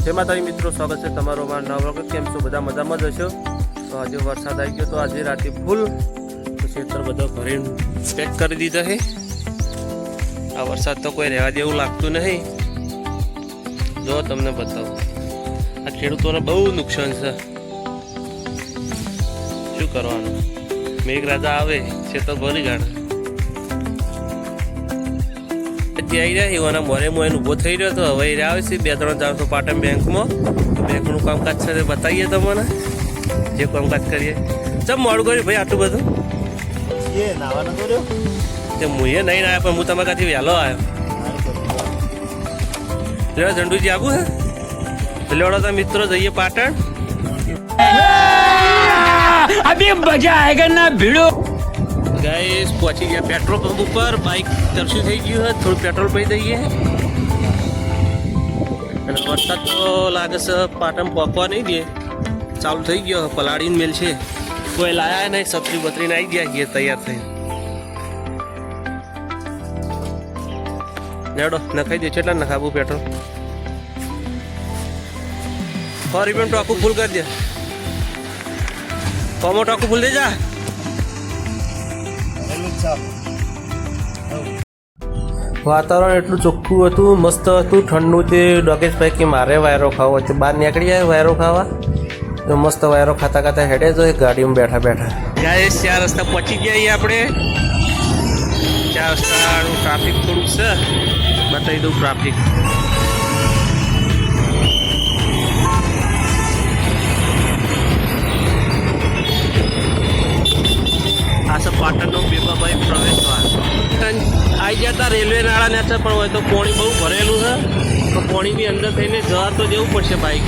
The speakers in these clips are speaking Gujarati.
જય માતાજી મિત્રો, સ્વાગત છે તમારો અમારા નવા વ્લોગ. કેમ છો બધા? મજામાં જ હશો. તો આજે વરસાદ આવી ગયો તો આજે રાતે ફૂલ તો ખેતર બધો ભરીને પેક કરી દીધા છે. આ વરસાદ તો કોઈ રહેવા જેવું લાગતું નહીં. જો તમને બતાવું, આ ખેડૂતોને બહુ નુકસાન છે. શું કરવાનું? મેઘરાજા આવે ખેતર ભરી કાઢે. આવી રહ્યા એવાના મોરે મોએ ઊભો થઈ રહ્યો તો હવે આવે છે 2-3 જાણ તો પાટણ બેંકમાં. બેંકનું કામકાજ છે બતાવીએ તમને જે કામકાજ કરીએ. ચમ મોડું કર્યું ભાઈ આટલું બધું? એ નાવાનો તો રહ્યો તે હું એ નહીં આવ્યા પણ હું તમારા કાંથી વહેલો આવ્યો. લેવા ઝંડુજી આવું હે લેવડો તો મિત્રો જઈએ પાટણ. અભી મજા આયેગા ના ભીડો. ગાઈસ પહોંચી ગયા પેટ્રોલ પંપ ઉપર. બાઇક તરસી થઈ ગયું હોય, થોડું પેટ્રોલ પી દઈએ. અને વરસાદ તો લાગે છે પાટણ પહોંચવા નહીં દે. ચાલુ થઈ ગયો, પલાળીને મેલ છે. કોઈ લાયા નહીં, છત્રી બત્રીને આવી ગયા છીએ તૈયાર થઈ. નેડો નખાઈ દે. કેટલા નખાવું પેટ્રોલ? 100 રૂપિયા ટોકું ફૂલ કરી દે. કોમો ટોકું ફૂલ દે જા. વાતાવરણ એટલું ચોખ્ખું હતું, મસ્ત હતું, ઠંડુ છે. ડોકેશભાઈ કે મારે વાયરો ખાવો છે. બહાર નીકળી જાય વાયરો ખાવા તો મસ્ત વાયરો ખાતા ખાતા હેડે તો ગાડીમાં બેઠા બેઠા. ગાઈસ 4 રસ્તા પહોંચી ગયા આપણે. 4 રસ્તાનું ટ્રાફિક થોડું છે, બતાવી દઉં ટ્રાફિક. આ છે પાટણનો બેબાભાઈ પ્રવેશદ્વાર. આવી ગયા હતા રેલવે નાળા ને પણ હોય તો પાણી બહુ ભરેલું છે તો પાણીની અંદર થઈને જવા તો જવું પડશે બાઇક.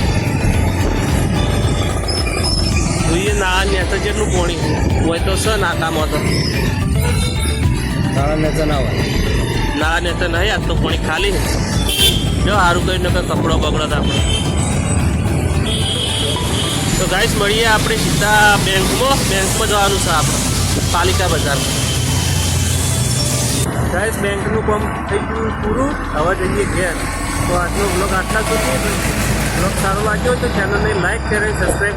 જોઈએ નાળા નેચર જેટલું પાણી હોય તો છે નાકામાં તો. નાળા નેચર ના હોય, નાળા નેચર નહીં. આજ તો પાણી ખાલી છે. જો સારું કરીને કપડો બગડો આપણે. તો ગાઈસ મળીએ આપણે સીધા બેંકમાં જવાનું છે આપણે, પાલિકા બજારમાં. ગાઈસ બેંકનું કામ થઈ ગયું પૂરું, હવે જઈએ ઘેર. તો આજનો બ્લોગ આટલા સુધી. બ્લોગ સારો લાગ્યો તો ચેનલને લાઈક, શેર અને સબસ્ક્રાઈબ